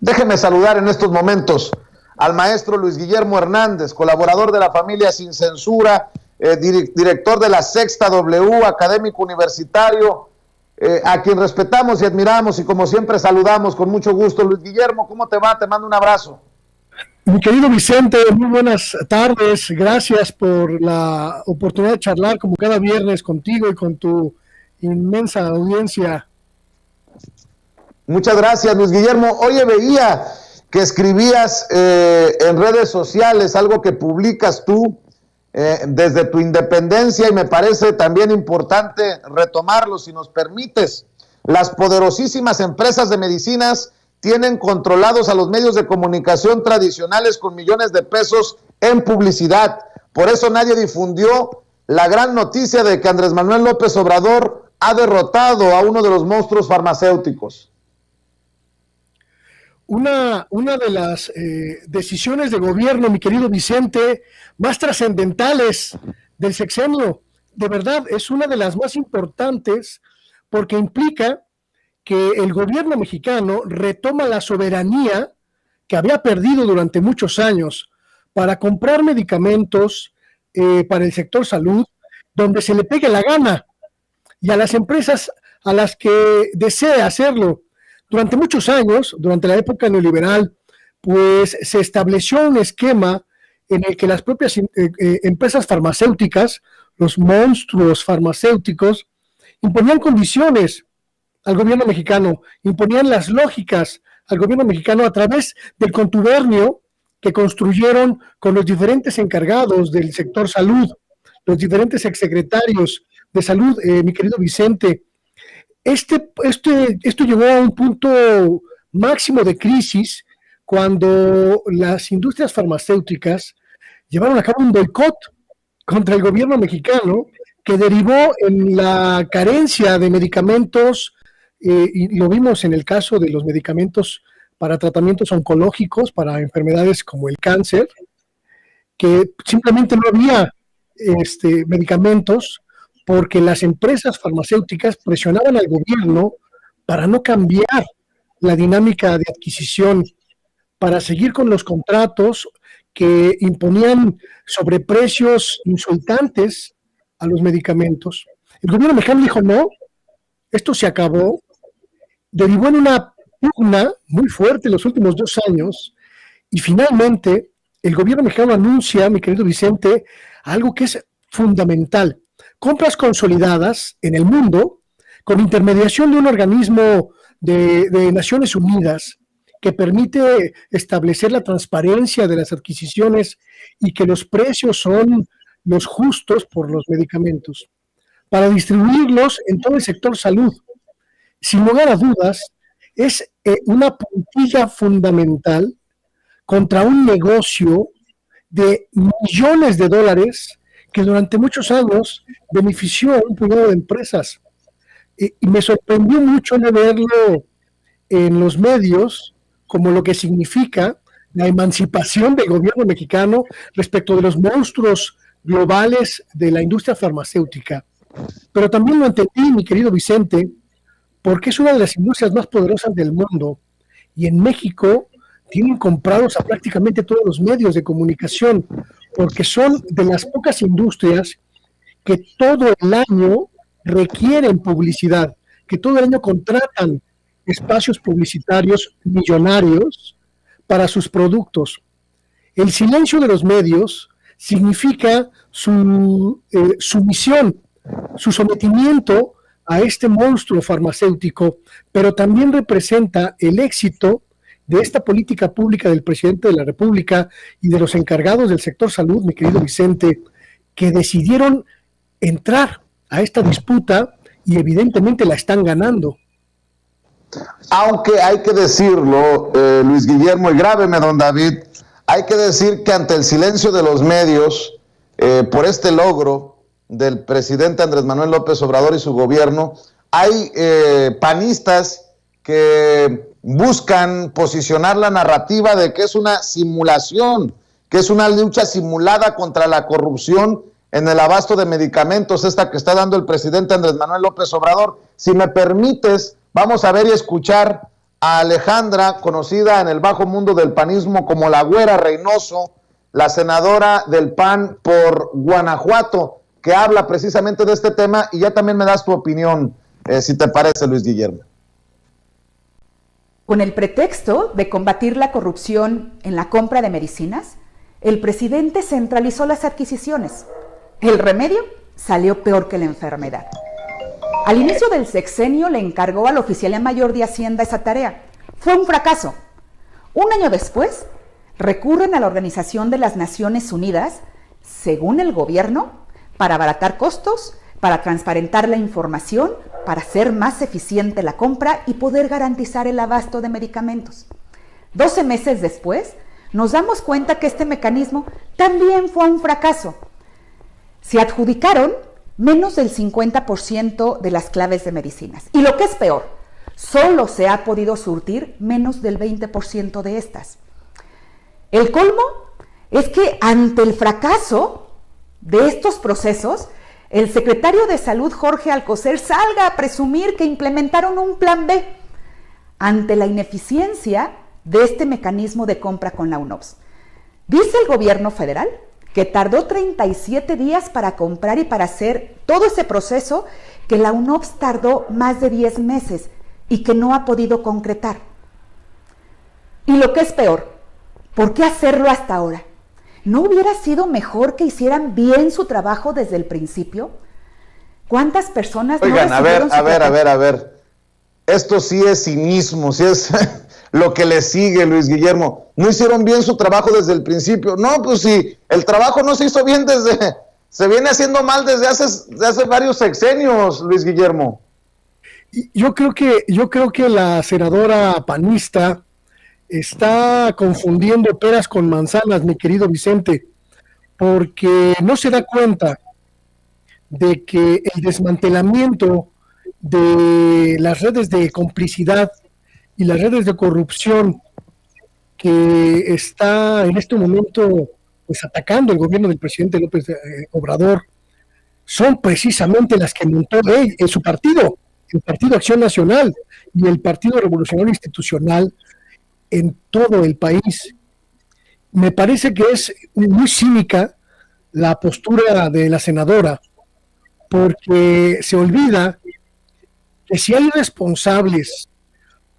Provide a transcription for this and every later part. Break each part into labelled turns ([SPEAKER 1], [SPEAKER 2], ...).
[SPEAKER 1] Déjeme saludar en estos momentos al maestro Luis Guillermo Hernández, colaborador de la familia Sin Censura, director de la Sexta W, académico universitario, a quien respetamos y admiramos y como siempre saludamos con mucho gusto. Luis Guillermo, ¿cómo te va? Te mando un abrazo.
[SPEAKER 2] Mi querido Vicente, muy buenas tardes. Gracias por la oportunidad de charlar como cada viernes contigo y con tu inmensa audiencia.
[SPEAKER 1] Muchas gracias, Luis Guillermo. Oye, veía que escribías en redes sociales algo que publicas tú desde tu independencia y me parece también importante retomarlo, si nos permites. Las poderosísimas empresas de medicinas tienen controlados a los medios de comunicación tradicionales con millones de pesos en publicidad. Por eso nadie difundió la gran noticia de que Andrés Manuel López Obrador ha derrotado a uno de los monstruos farmacéuticos.
[SPEAKER 2] Una de las decisiones de gobierno, mi querido Vicente, más trascendentales del sexenio, de verdad, es una de las más importantes porque implica que el gobierno mexicano retoma la soberanía que había perdido durante muchos años para comprar medicamentos para el sector salud donde se le pegue la gana y a las empresas a las que desee hacerlo. Durante muchos años, durante la época neoliberal, pues se estableció un esquema en el que las propias empresas farmacéuticas, los monstruos farmacéuticos, imponían condiciones al gobierno mexicano, imponían las lógicas al gobierno mexicano a través del contubernio que construyeron con los diferentes encargados del sector salud, los diferentes exsecretarios de salud, mi querido Vicente. Esto llegó a un punto máximo de crisis cuando las industrias farmacéuticas llevaron a cabo un boicot contra el gobierno mexicano que derivó en la carencia de medicamentos, y lo vimos en el caso de los medicamentos para tratamientos oncológicos, para enfermedades como el cáncer, que simplemente no había medicamentos porque las empresas farmacéuticas presionaban al gobierno para no cambiar la dinámica de adquisición, para seguir con los contratos que imponían sobreprecios insultantes a los medicamentos. El gobierno mexicano dijo, no, esto se acabó, derivó en una pugna muy fuerte en los últimos 2 años, y finalmente el gobierno mexicano anuncia, mi querido Vicente, algo que es fundamental: compras consolidadas en el mundo con intermediación de un organismo de Naciones Unidas que permite establecer la transparencia de las adquisiciones y que los precios son los justos por los medicamentos, para distribuirlos en todo el sector salud. Sin lugar a dudas, es una puntilla fundamental contra un negocio de millones de dólares que durante muchos años benefició a un puñado de empresas. Y me sorprendió mucho no verlo en los medios como lo que significa la emancipación del gobierno mexicano respecto de los monstruos globales de la industria farmacéutica. Pero también lo entendí, mi querido Vicente, porque es una de las industrias más poderosas del mundo y en México tienen comprados a prácticamente todos los medios de comunicación, porque son de las pocas industrias que todo el año requieren publicidad, que todo el año contratan espacios publicitarios millonarios para sus productos. El silencio de los medios significa su sumisión, su sometimiento a este monstruo farmacéutico, pero también representa el éxito de esta política pública del presidente de la República y de los encargados del sector salud, mi querido Vicente, que decidieron entrar a esta disputa y evidentemente la están ganando.
[SPEAKER 1] Aunque hay que decirlo, Luis Guillermo, y grábeme, don David, hay que decir que ante el silencio de los medios, por este logro del presidente Andrés Manuel López Obrador y su gobierno, hay panistas que buscan posicionar la narrativa de que es una simulación, que es una lucha simulada contra la corrupción en el abasto de medicamentos, esta que está dando el presidente Andrés Manuel López Obrador. Si me permites, vamos a ver y escuchar a Alejandra, conocida en el bajo mundo del panismo como la Güera Reynoso, la senadora del PAN por Guanajuato, que habla precisamente de este tema, y ya también me das tu opinión, si te parece, Luis Guillermo.
[SPEAKER 3] Con el pretexto de combatir la corrupción en la compra de medicinas, el presidente centralizó las adquisiciones. El remedio salió peor que la enfermedad. Al inicio del sexenio le encargó al oficial mayor de Hacienda esa tarea. Fue un fracaso. Un año después, recurren a la Organización de las Naciones Unidas, según el gobierno, para abaratar costos, para transparentar la información, para hacer más eficiente la compra y poder garantizar el abasto de medicamentos. 12 meses después, nos damos cuenta que este mecanismo también fue un fracaso. Se adjudicaron menos del 50% de las claves de medicinas. Y lo que es peor, solo se ha podido surtir menos del 20% de estas. El colmo es que ante el fracaso de estos procesos, el secretario de Salud, Jorge Alcocer, salga a presumir que implementaron un plan B ante la ineficiencia de este mecanismo de compra con la UNOPS. Dice el gobierno federal que tardó 37 días para comprar y para hacer todo ese proceso, que la UNOPS tardó más de 10 meses y que no ha podido concretar. Y lo que es peor, ¿por qué hacerlo hasta ahora? ¿No hubiera sido mejor que hicieran bien su trabajo desde el principio? ¿Cuántas personas
[SPEAKER 1] Oigan,
[SPEAKER 3] no
[SPEAKER 1] a ver. Esto sí es cinismo, sí es lo que le sigue, Luis Guillermo. No hicieron bien su trabajo desde el principio. No, pues sí, el trabajo no se hizo bien se viene haciendo mal desde hace varios sexenios, Luis Guillermo.
[SPEAKER 2] Yo creo que la senadora panista está confundiendo peras con manzanas, mi querido Vicente, porque no se da cuenta de que el desmantelamiento de las redes de complicidad y las redes de corrupción que está en este momento pues atacando el gobierno del presidente López Obrador son precisamente las que montó en su partido, el Partido Acción Nacional y el Partido Revolucionario Institucional en todo el país. Me parece que es muy cínica la postura de la senadora, porque se olvida que si hay responsables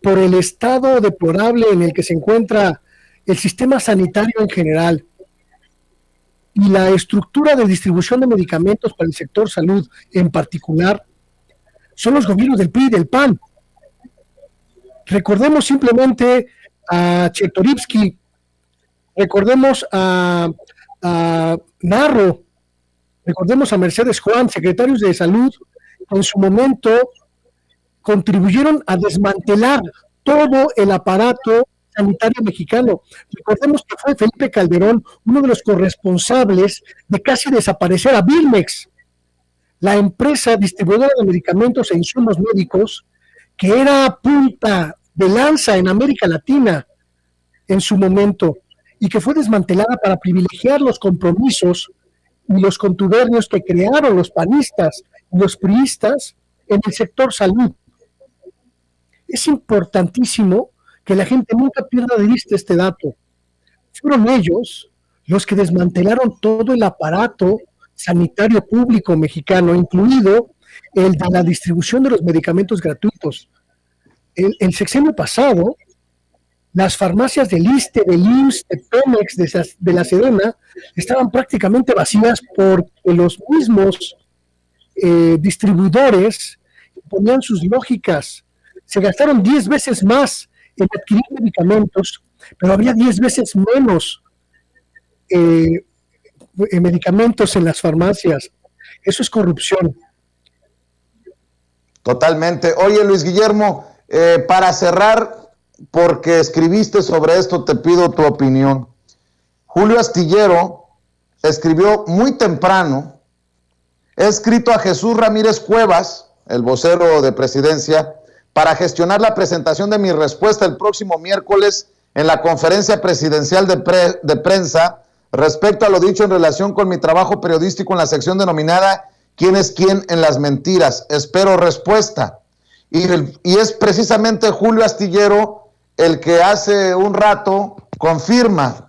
[SPEAKER 2] por el estado deplorable en el que se encuentra el sistema sanitario en general y la estructura de distribución de medicamentos para el sector salud en particular, son los gobiernos del PRI y del PAN. Recordemos simplemente a Chertorivsky, recordemos a Narro, recordemos a Mercedes Juan, secretarios de salud, que en su momento contribuyeron a desmantelar todo el aparato sanitario mexicano. Recordemos que fue Felipe Calderón uno de los corresponsables de casi desaparecer a Birmex, la empresa distribuidora de medicamentos e insumos médicos que era punta de lanza en América Latina en su momento y que fue desmantelada para privilegiar los compromisos y los contubernios que crearon los panistas y los priistas en el sector salud. Es importantísimo que la gente nunca pierda de vista este dato. Fueron ellos los que desmantelaron todo el aparato sanitario público mexicano, incluido el de la distribución de los medicamentos gratuitos. El sexenio pasado, las farmacias del ISSSTE, del IMSS, de Pemex, de la Sedena, estaban prácticamente vacías porque los mismos distribuidores ponían sus lógicas. Se gastaron 10 veces más en adquirir medicamentos, pero había 10 veces menos medicamentos en las farmacias. Eso es corrupción.
[SPEAKER 1] Totalmente. Oye, Luis Guillermo, para cerrar, porque escribiste sobre esto, te pido tu opinión. Julio Astillero escribió muy temprano, he escrito a Jesús Ramírez Cuevas, el vocero de Presidencia, para gestionar la presentación de mi respuesta el próximo miércoles en la conferencia presidencial de prensa respecto a lo dicho en relación con mi trabajo periodístico en la sección denominada ¿Quién es quién en las mentiras? Espero respuesta. y es precisamente Julio Astillero el que hace un rato confirma: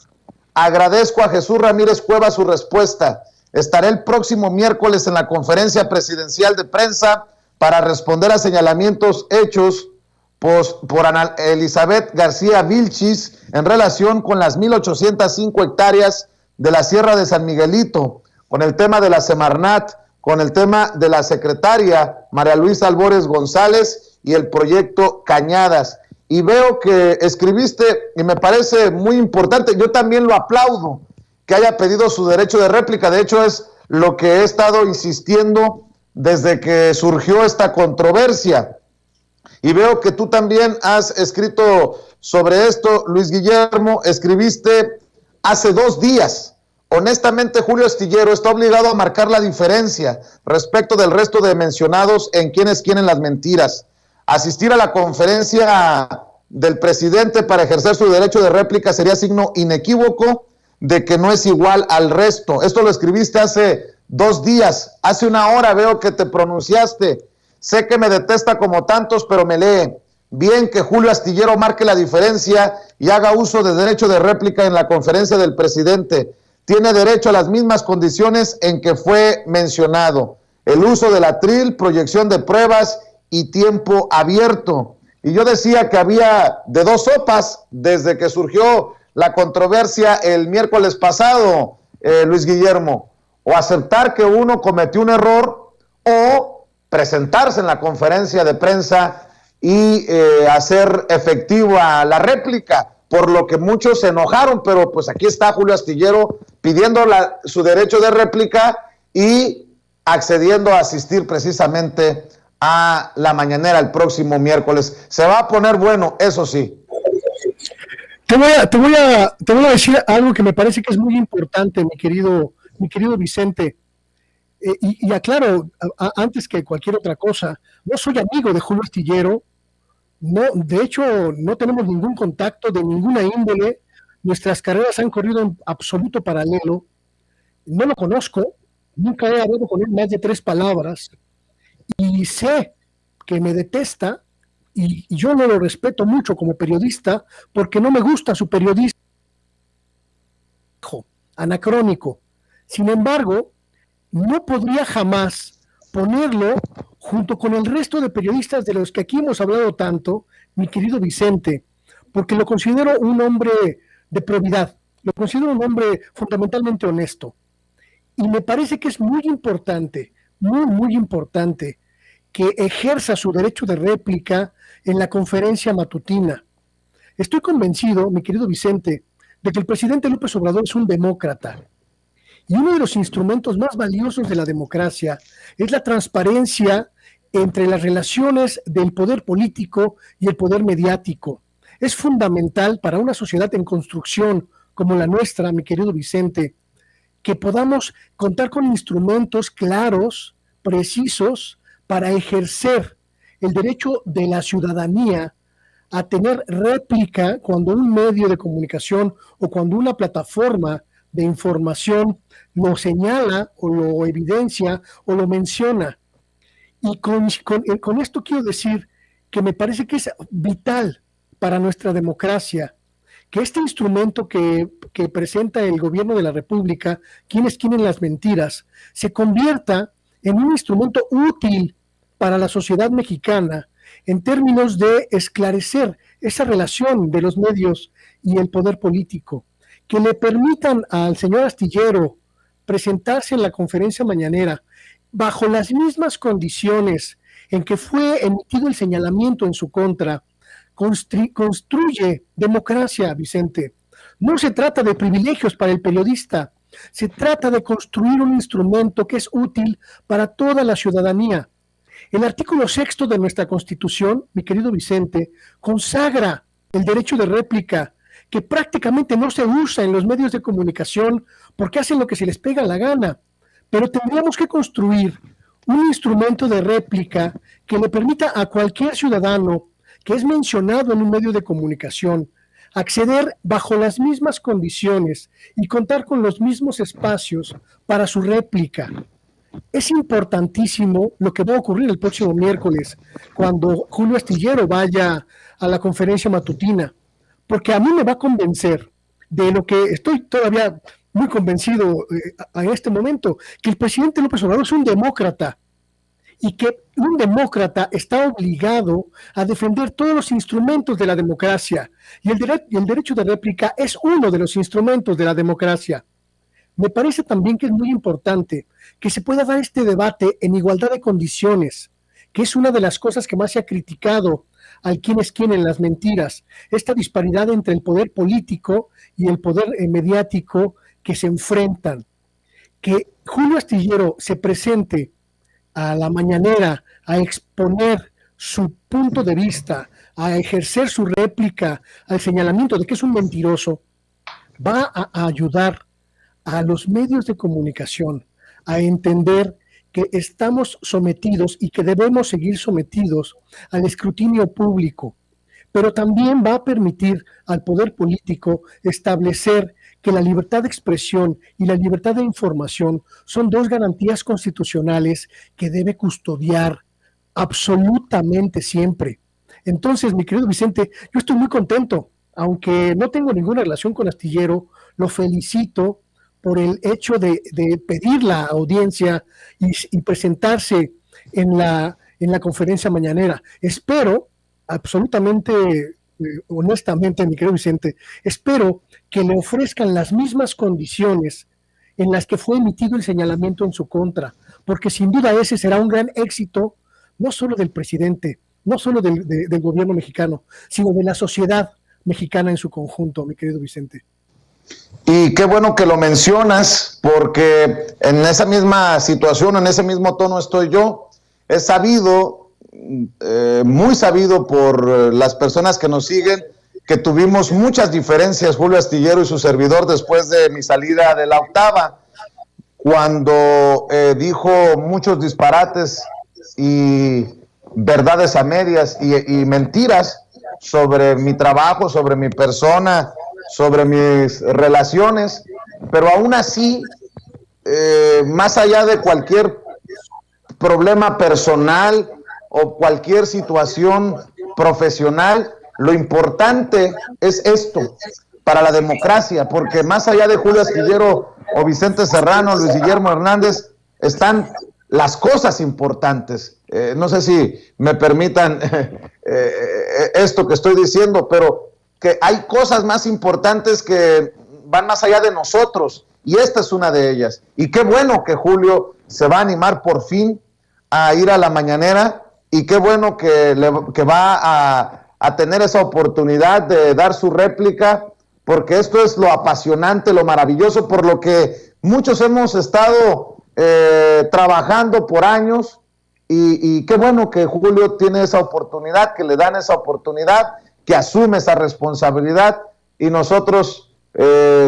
[SPEAKER 1] agradezco a Jesús Ramírez Cuevas su respuesta. Estaré el próximo miércoles en la conferencia presidencial de prensa para responder a señalamientos hechos por Ana Elizabeth García Vilchis en relación con las 1,805 hectáreas de la Sierra de San Miguelito, con el tema de la Semarnat, con el tema de la secretaria María Luisa Albores González y el proyecto Cañadas. Y veo que escribiste, y me parece muy importante, yo también lo aplaudo, que haya pedido su derecho de réplica. De hecho, es lo que he estado insistiendo desde que surgió esta controversia. Y veo que tú también has escrito sobre esto, Luis Guillermo. Escribiste hace 2 días: honestamente, Julio Astillero está obligado a marcar la diferencia respecto del resto de mencionados en quienes quieren las mentiras. Asistir a la conferencia del presidente para ejercer su derecho de réplica sería signo inequívoco de que no es igual al resto. Esto lo escribiste hace 2 días. Hace 1 hora veo que te pronunciaste. Sé que me detesta como tantos, pero me lee. Bien que Julio Astillero marque la diferencia y haga uso de derecho de réplica en la conferencia del presidente. Tiene derecho a las mismas condiciones en que fue mencionado: el uso del atril, proyección de pruebas y tiempo abierto. Y yo decía que había de 2 sopas desde que surgió la controversia el miércoles pasado, Luis Guillermo: o aceptar que uno cometió un error, o presentarse en la conferencia de prensa y hacer efectiva la réplica, por lo que muchos se enojaron. Pero pues aquí está Julio Astillero pidiendo su derecho de réplica y accediendo a asistir precisamente a la mañanera el próximo miércoles. Se va a poner bueno, eso sí.
[SPEAKER 2] Te voy a decir algo que me parece que es muy importante, mi querido Vicente. Y aclaro, antes que cualquier otra cosa, no soy amigo de Julio Astillero. No, de hecho, no tenemos ningún contacto de ninguna índole. Nuestras carreras han corrido en absoluto paralelo. No lo conozco, nunca he hablado con él más de 3 palabras. Y sé que me detesta, y yo no lo respeto mucho como periodista, porque no me gusta su periodismo anacrónico. Sin embargo, no podría jamás ponerlo junto con el resto de periodistas de los que aquí hemos hablado tanto, mi querido Vicente, porque lo considero un hombre de probidad, lo considero un hombre fundamentalmente honesto. Y me parece que es muy importante, muy importante, que ejerza su derecho de réplica en la conferencia matutina. Estoy convencido, mi querido Vicente, de que el presidente López Obrador es un demócrata. Y uno de los instrumentos más valiosos de la democracia es la transparencia entre las relaciones del poder político y el poder mediático. Es fundamental para una sociedad en construcción como la nuestra, mi querido Vicente, que podamos contar con instrumentos claros, precisos, para ejercer el derecho de la ciudadanía a tener réplica cuando un medio de comunicación o cuando una plataforma de información lo señala o lo evidencia o lo menciona. Y con esto quiero decir que me parece que es vital para nuestra democracia que este instrumento que presenta el gobierno de la República, quienes quieren las mentiras, se convierta en un instrumento útil para la sociedad mexicana en términos de esclarecer esa relación de los medios y el poder político, que le permitan al señor Astillero presentarse en la conferencia mañanera bajo las mismas condiciones en que fue emitido el señalamiento en su contra. Construye democracia, Vicente. No se trata de privilegios para el periodista, se trata de construir un instrumento que es útil para toda la ciudadanía. El artículo 6 de nuestra Constitución, mi querido Vicente, consagra el derecho de réplica, que prácticamente no se usa en los medios de comunicación porque hacen lo que se les pega la gana. Pero tendríamos que construir un instrumento de réplica que le permita a cualquier ciudadano que es mencionado en un medio de comunicación acceder bajo las mismas condiciones y contar con los mismos espacios para su réplica. Es importantísimo lo que va a ocurrir el próximo miércoles, cuando Julio Astillero vaya a la conferencia matutina, porque a mí me va a convencer de lo que estoy todavía muy convencido a este momento, que el presidente López Obrador es un demócrata, y que un demócrata está obligado a defender todos los instrumentos de la democracia, y el derecho de réplica es uno de los instrumentos de la democracia. Me parece también que es muy importante que se pueda dar este debate en igualdad de condiciones, que es una de las cosas que más se ha criticado al quién es quién en las mentiras, esta disparidad entre el poder político y el poder mediático que se enfrentan. Que Julio Astillero se presente a la mañanera a exponer su punto de vista, a ejercer su réplica al señalamiento de que es un mentiroso, va a ayudar a los medios de comunicación a entender que estamos sometidos y que debemos seguir sometidos al escrutinio público, pero también va a permitir al poder político establecer que la libertad de expresión y la libertad de información son dos garantías constitucionales que debe custodiar absolutamente siempre. Entonces, mi querido Vicente, yo estoy muy contento, aunque no tengo ninguna relación con Astillero, lo felicito por el hecho de pedir la audiencia y presentarse en la conferencia mañanera. Espero, absolutamente, honestamente, mi querido Vicente, espero que le ofrezcan las mismas condiciones en las que fue emitido el señalamiento en su contra, porque sin duda ese será un gran éxito, no solo del presidente, no solo del gobierno mexicano, sino de la sociedad mexicana en su conjunto, mi querido Vicente.
[SPEAKER 1] Y qué bueno que lo mencionas, porque en esa misma situación, en ese mismo tono estoy yo. Es sabido, muy sabido por las personas que nos siguen, que tuvimos muchas diferencias, Julio Astillero y su servidor, después de mi salida de la octava, cuando dijo muchos disparates y verdades a medias y mentiras sobre mi trabajo, sobre mi persona, sobre mis relaciones, pero aún así, más allá de cualquier problema personal o cualquier situación profesional, lo importante es esto para la democracia, porque más allá de Julio Astillero o Vicente Serrano, Luis Guillermo Hernández, están las cosas importantes. No sé si me permitan esto que estoy diciendo, pero que hay cosas más importantes que van más allá de nosotros, y esta es una de ellas. Y qué bueno que Julio se va a animar por fin a ir a la mañanera, y qué bueno que va a tener esa oportunidad de dar su réplica, porque esto es lo apasionante, lo maravilloso, por lo que muchos hemos estado trabajando por años, y qué bueno que Julio tiene esa oportunidad, que le dan esa oportunidad, que asume esa responsabilidad, y nosotros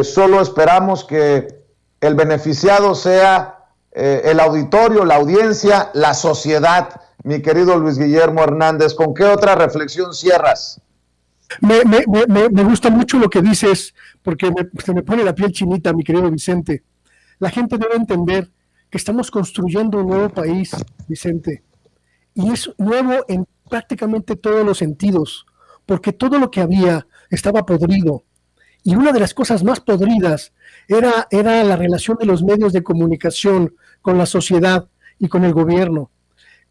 [SPEAKER 1] solo esperamos que el beneficiado sea el auditorio, la audiencia, la sociedad. Mi querido Luis Guillermo Hernández, ¿con qué otra reflexión cierras?
[SPEAKER 2] Me gusta mucho lo que dices, porque se me pone la piel chinita, mi querido Vicente. La gente debe entender que estamos construyendo un nuevo país, Vicente, y es nuevo en prácticamente todos los sentidos, porque todo lo que había estaba podrido, y una de las cosas más podridas era la relación de los medios de comunicación con la sociedad y con el gobierno.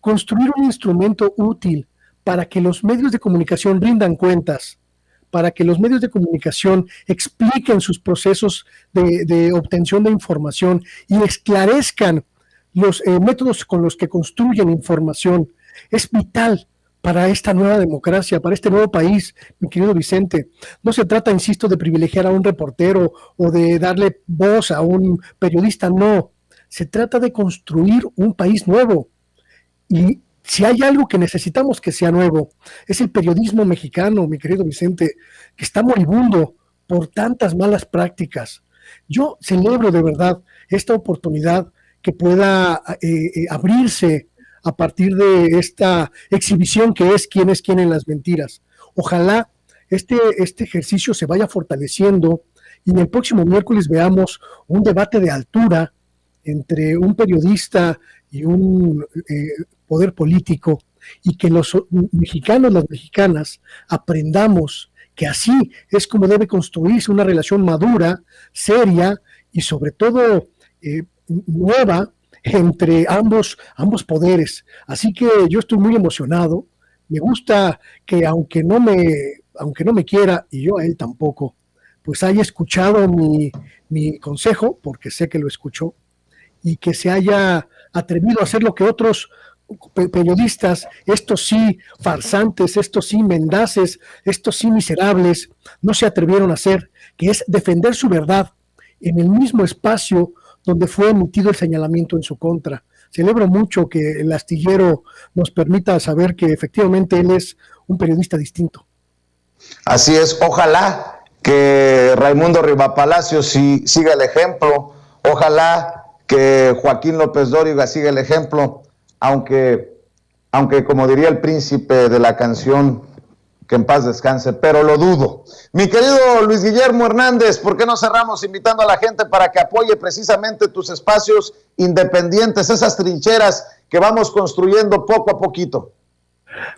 [SPEAKER 2] Construir un instrumento útil para que los medios de comunicación rindan cuentas, para que los medios de comunicación expliquen sus procesos de obtención de información y esclarezcan los métodos con los que construyen información, es vital para esta nueva democracia, para este nuevo país, mi querido Vicente. No se trata, insisto, de privilegiar a un reportero o de darle voz a un periodista, no. Se trata de construir un país nuevo. Y si hay algo que necesitamos que sea nuevo, es el periodismo mexicano, mi querido Vicente, que está moribundo por tantas malas prácticas. Yo celebro de verdad esta oportunidad que pueda abrirse a partir de esta exhibición que es quién en las mentiras. Ojalá este ejercicio se vaya fortaleciendo y en el próximo miércoles veamos un debate de altura entre un periodista y un poder político, y que los mexicanos, las mexicanas, aprendamos que así es como debe construirse una relación madura, seria y sobre todo nueva entre ambos poderes. Así que yo estoy muy emocionado. Me gusta que aunque no me quiera, y yo a él tampoco, pues haya escuchado mi consejo, porque sé que lo escuchó, y que se haya atrevido a hacer lo que otros periodistas, estos sí farsantes, estos sí mendaces, estos sí miserables, no se atrevieron a hacer, que es defender su verdad en el mismo espacio donde fue emitido el señalamiento en su contra. Celebro mucho que el astillero nos permita saber que efectivamente él es un periodista distinto.
[SPEAKER 1] Así es, ojalá que Raimundo Rivapalacio siga el ejemplo, ojalá que Joaquín López Dóriga siga el ejemplo, aunque como diría el príncipe de la canción, que en paz descanse, pero lo dudo. Mi querido Luis Guillermo Hernández, ¿por qué no cerramos invitando a la gente para que apoye precisamente tus espacios independientes, esas trincheras que vamos construyendo poco a poquito?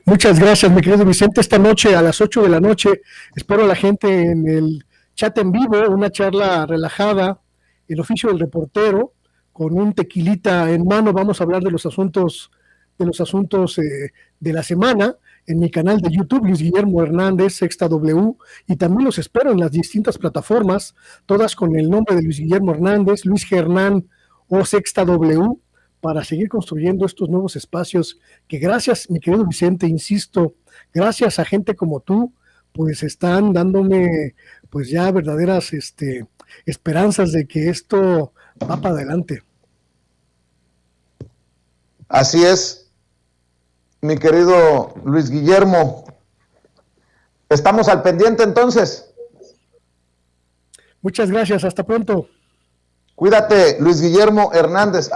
[SPEAKER 2] Muchas gracias, mi querido Vicente. Esta noche a las 8 de la noche espero a la gente en el chat en vivo, una charla relajada, el oficio del reportero, con un tequilita en mano. Vamos a hablar de los asuntos de la semana en mi canal de YouTube, Luis Guillermo Hernández, Sexta W, y también los espero en las distintas plataformas, todas con el nombre de Luis Guillermo Hernández, Luis Gernán o Sexta W, para seguir construyendo estos nuevos espacios que gracias, mi querido Vicente, insisto, gracias a gente como tú, pues están dándome pues ya verdaderas esperanzas de que esto va para adelante.
[SPEAKER 1] Así es, mi querido Luis Guillermo. Estamos al pendiente entonces.
[SPEAKER 2] Muchas gracias, hasta pronto.
[SPEAKER 1] Cuídate, Luis Guillermo Hernández.